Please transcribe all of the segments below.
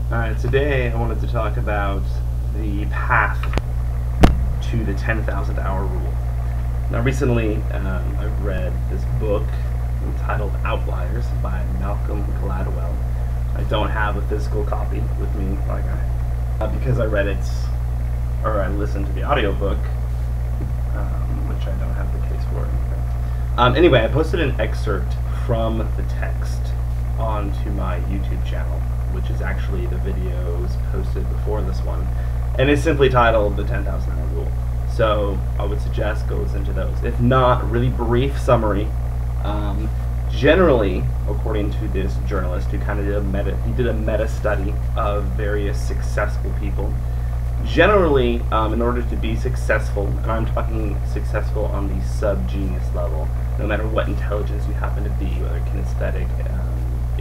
Today I wanted to talk about the path to the 10,000 hour rule. Now recently I've read this book entitled Outliers by Malcolm Gladwell. I don't have a physical copy with me because I read it, or I listened to the audiobook, which I don't have the case for. Anyway, I posted an excerpt from the text onto my YouTube channel, which is actually the videos posted before this one, and it's simply titled The 10,000 Hour Rule. So I would suggest go listen to those. If not, really brief summary. Generally, according to this journalist who kind of did a meta study of various successful people. Generally, in order to be successful, and I'm talking successful on the sub-genius level, no matter what intelligence you happen to be, whether kinesthetic,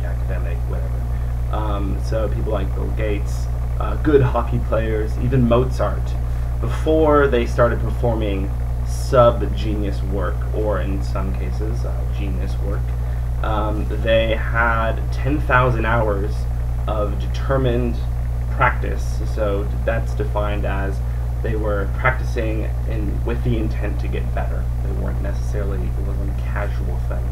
academic, whatever. So people like Bill Gates, good hockey players, even Mozart, before they started performing sub-genius work, or in some cases, genius work, they had 10,000 hours of determined practice. So that's defined as they were practicing with the intent to get better. They weren't necessarily, it wasn't a casual thing.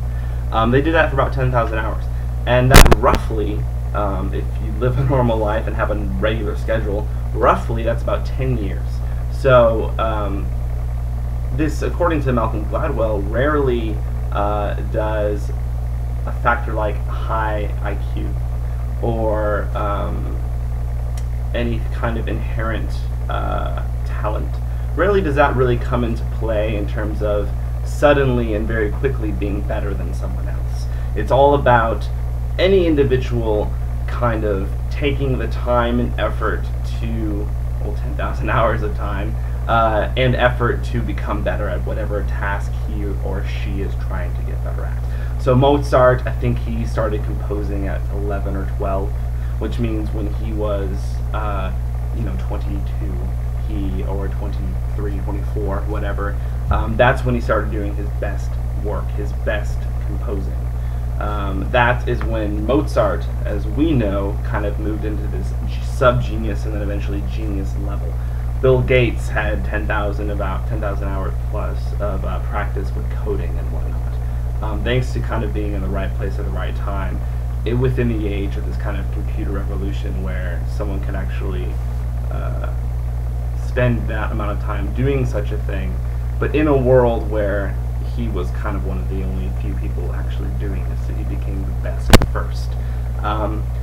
They did that for about 10,000 hours. And that roughly, if you live a normal life and have a regular schedule, roughly that's about 10 years. So this, according to Malcolm Gladwell, rarely does a factor like high IQ or any kind of inherent talent. Rarely does that really come into play in terms of suddenly and very quickly being better than someone else. It's all about any individual kind of taking the time and effort to, 10,000 hours of time, and effort to become better at whatever task he or she is trying to get better at. So Mozart, I think he started composing at 11 or 12, which means when he was 22, or 23, 24, whatever, that's when he started doing his best work, his best composing. That is when Mozart, as we know, kind of moved into this sub-genius and then eventually genius level. Bill Gates had 10,000 hours plus of practice with coding and whatnot. Thanks to kind of being in the right place at the right time, within the age of this kind of computer revolution where someone can actually spend that amount of time doing such a thing, but in a world where he was kind of one of the only few people actually doing this, so he became the best first.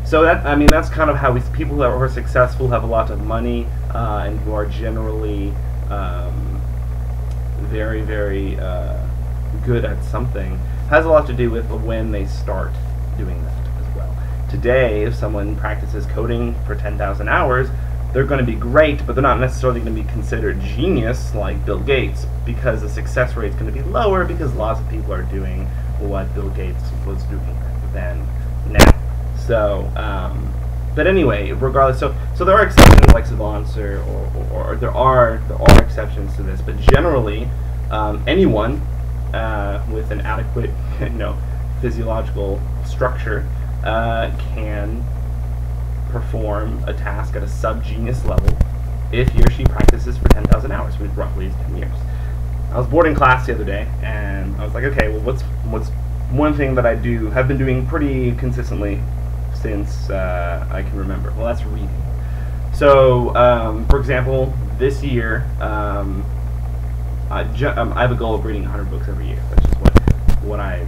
So that's kind of how people who are successful, have a lot of money, and who are generally very, very good at something, has a lot to do with when they start doing that as well. Today, if someone practices coding for 10,000 hours, they're going to be great, but they're not necessarily going to be considered genius like Bill Gates, because the success rate is going to be lower because lots of people are doing what Bill Gates was doing then now. So, but anyway, regardless, so there are exceptions like savants, or there are exceptions to this, but generally, anyone with an adequate, physiological structure can perform a task at a sub-genius level if he or she practices for 10,000 hours, which roughly is 10 years. I was bored in class the other day, and I was like, okay, well, what's one thing that I have been doing pretty consistently since I can remember? Well, that's reading. So, for example, this year, I have a goal of reading 100 books every year. That's just what I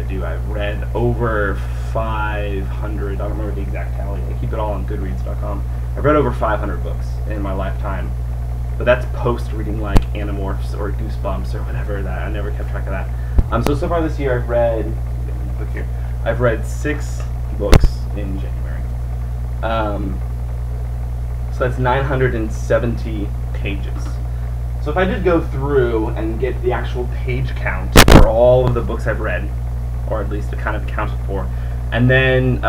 do. I've read over 500. I don't remember the exact tally. I keep it all on Goodreads.com. I've read over 500 books in my lifetime, but that's post reading like Animorphs or Goosebumps or whatever. That I never kept track of that. So far this year, I've read 6 books in January. So that's 970 pages. So if I did go through and get the actual page count for all of the books I've read, or at least kind of accounted for, and then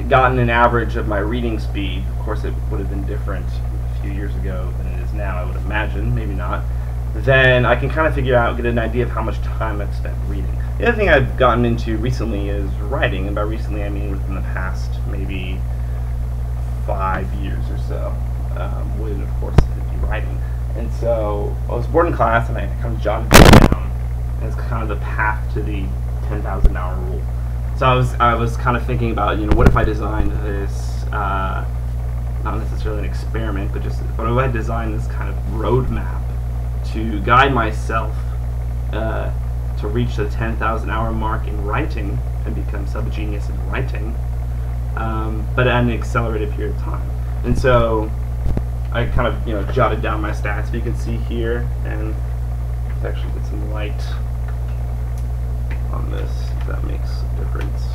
gotten an average of my reading speed, of course it would have been different a few years ago than it is now, I would imagine, maybe not, then I can kind of figure out, get an idea of how much time I've spent reading. The other thing I've gotten into recently is writing, and by recently I mean within the past maybe 5 years or so, when of course I'd be writing. And so I was bored in class and I kind of jotted it down, and it's kind of the path to the 10,000 hour rule. So I was kind of thinking about, what if I designed this, not necessarily an experiment, but just what if I designed this kind of roadmap to guide myself to reach the 10,000 hour mark in writing and become sub-genius in writing, but at an accelerated period of time. And so I kind of jotted down my stats, you can see here, and let's actually get some light on this, if that makes a difference.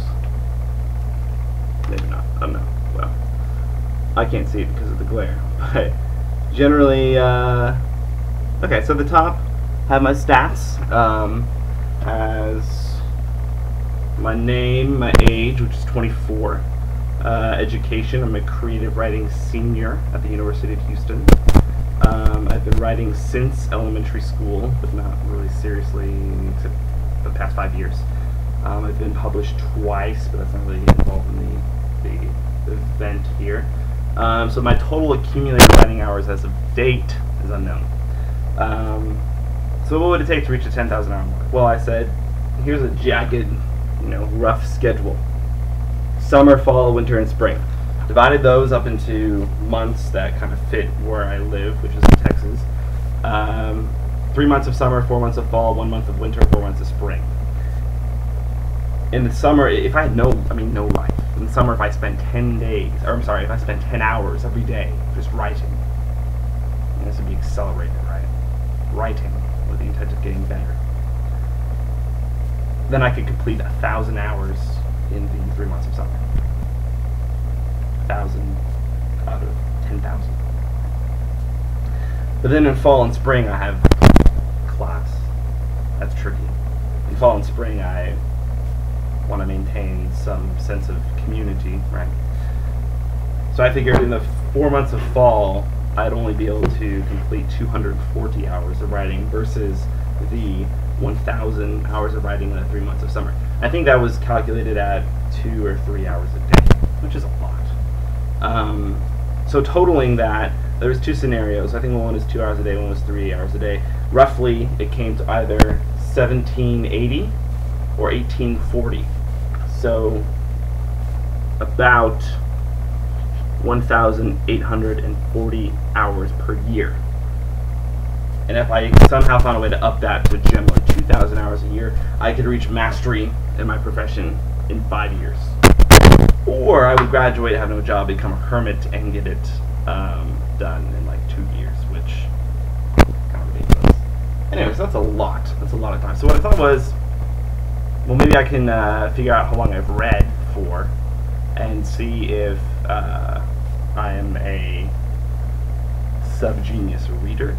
Maybe not, I don't know. Well, I can't see it because of the glare, but generally, okay, so at the top I have my stats, as my name, my age, which is 24, education, I'm a creative writing senior at the University of Houston. I've been writing since elementary school, but not really seriously except the past 5 years. I've been published twice, but that's not really involved in the event here. So my total accumulated writing hours as of date is unknown. So what would it take to reach the 10,000 hour mark? Well, I said, here's a jagged, rough schedule. Summer, fall, winter, and spring. Divided those up into months that kind of fit where I live, which is in Texas. 3 months of summer, 4 months of fall, 1 month of winter, 4 months of spring. In the summer, if I had no life. In the summer, if I spent 10 days, or I'm sorry, if I spent 10 hours every day just writing, and this would be accelerated, right? Writing with the intent of getting better. Then I could complete 1,000 hours in the 3 months of summer. 1,000 out of 10,000. But then in fall and spring, I have class. That's tricky. In fall and spring, I want to maintain some sense of community, right? So I figured in the 4 months of fall, I'd only be able to complete 240 hours of writing versus the 1,000 hours of writing in the 3 months of summer. I think that was calculated at 2 or 3 hours a day, which is a lot. So totaling that, there's two scenarios. I think one was 2 hours a day, one was 3 hours a day. Roughly, it came to either 1,780 or 1,840. So about 1,840 hours per year. And if I somehow found a way to up that to generally 2,000 hours a year, I could reach mastery in my profession in 5 years. Or I would graduate, have no job, become a hermit, and get it done in like 2 years, which kind of ridiculous. Anyways, that's a lot. That's a lot of time. So what I thought was, well, maybe I can figure out how long I've read for, and see if I am a sub-genius reader.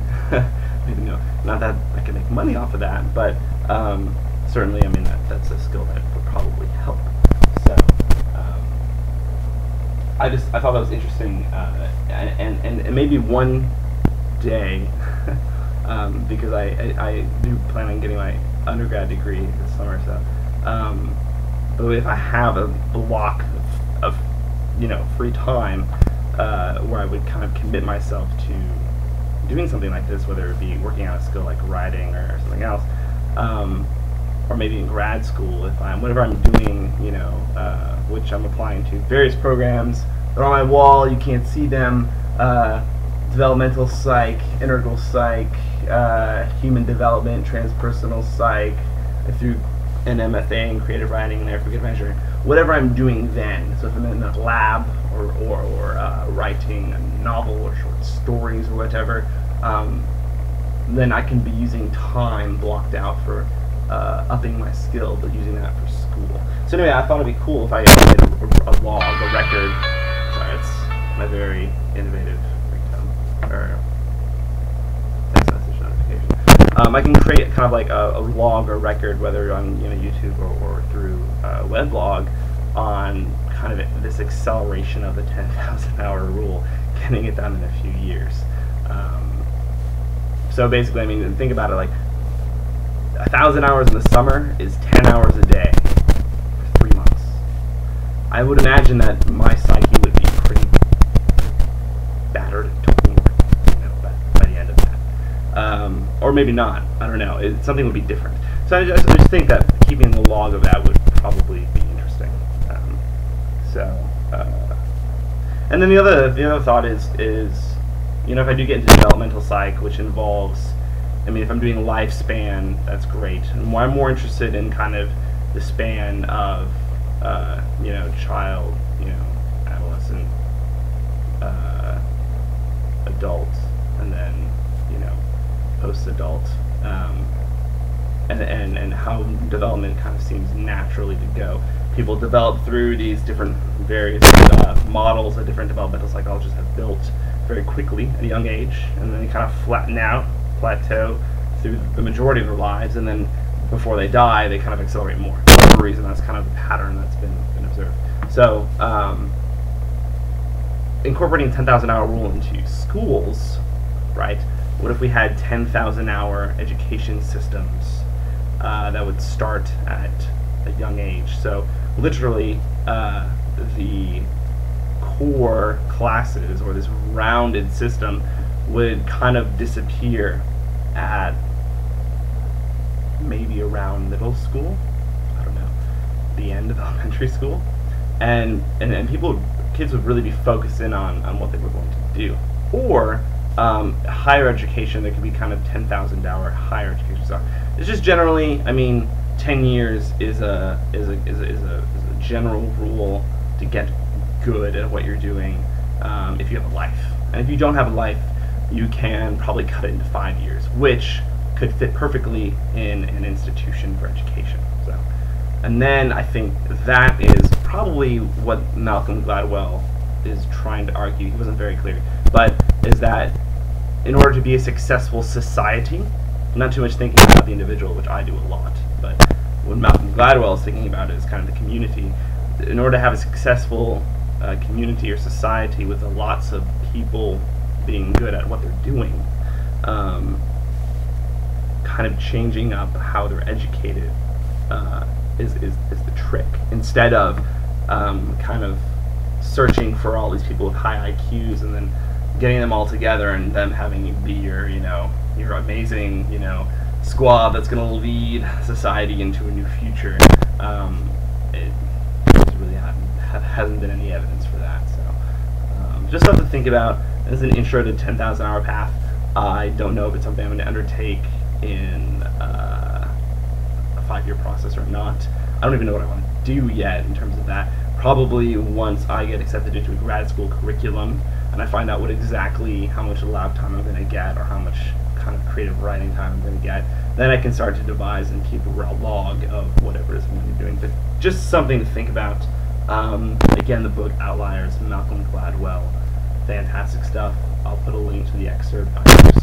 Maybe no, not that I can make money off of that, but certainly, that's a skill that would probably help. So I thought that was interesting, and maybe one day, because I do plan on getting my undergrad degree this summer, so but if I have a block of free time where I would kind of commit myself to doing something like this, whether it be working on a skill like writing or something else, or maybe in grad school, whatever I'm doing, which I'm applying to various programs. They're on my wall, you can't see them. Developmental psych, integral psych, human development, transpersonal psych. I threw an MFA in creative writing in there for good measure. Whatever I'm doing then, so if I'm in a lab or writing a novel or short stories or whatever, then I can be using time blocked out for upping my skill, but using that for school. So anyway, I thought it'd be cool if I made a log, a record. Sorry, it's my very innovative ringtone, or text message notification. I can create kind of like a log or record, whether on YouTube or through a weblog, on kind of this acceleration of the 10,000 hour rule, getting it done in a few years. So basically, I mean, think about it, like 1,000 hours in the summer is 10 hours a day for 3 months. I would imagine that my psyche would be pretty battered, torn, by the end of that. Or maybe not. I don't know. Something would be different. So I just think that keeping the log of that would probably be interesting. And then the other thought is if I do get into developmental psych, which involves, I mean, if I'm doing lifespan, that's great. And I'm more interested in kind of the span of child, adolescent, adult, and then post-adult, and how development kind of seems naturally to go. People develop through these different various models that different developmental psychologists have built very quickly at a young age, and then they kind of flatten out, plateau through the majority of their lives, and then before they die, they kind of accelerate more. For whatever reason, that's kind of the pattern that's been observed. So, incorporating 10,000-hour rule into schools, right? What if we had 10,000-hour education systems that would start at a young age? So, literally, the core classes, or this rounded system, would kind of disappear at maybe around middle school. I don't know, the end of elementary school, and kids would really be focusing on what they were going to do. Or higher education, there could be kind of 10,000-hour higher education. So it's just generally, I mean, 10 years is a general rule to get good at what you're doing if you have a life. And if you don't have a life, you can probably cut it into 5 years, which could fit perfectly in an institution for education. So, and then I think that is probably what Malcolm Gladwell is trying to argue. He wasn't very clear, but is that in order to be a successful society, not too much thinking about the individual, which I do a lot, but what Malcolm Gladwell is thinking about is kind of the community. In order to have a successful community or society with lots of people being good at what they're doing, kind of changing up how they're educated is the trick. Instead of kind of searching for all these people with high IQs and then getting them all together and them having you be your amazing squad that's going to lead society into a new future. It really hasn't been any evidence for that. So just something to think about as an intro to 10,000-hour path. I don't know if it's something I'm going to undertake in a 5-year process or not. I don't even know what I want to do yet in terms of that. Probably once I get accepted into a grad school curriculum and I find out how much lab time I'm going to get, or how much kind of creative writing time I'm going to get, then I can start to devise and keep a log of whatever it is I'm going to be doing. But just something to think about. Again, the book Outliers, Malcolm Gladwell, fantastic stuff. I'll put a link to the excerpt on your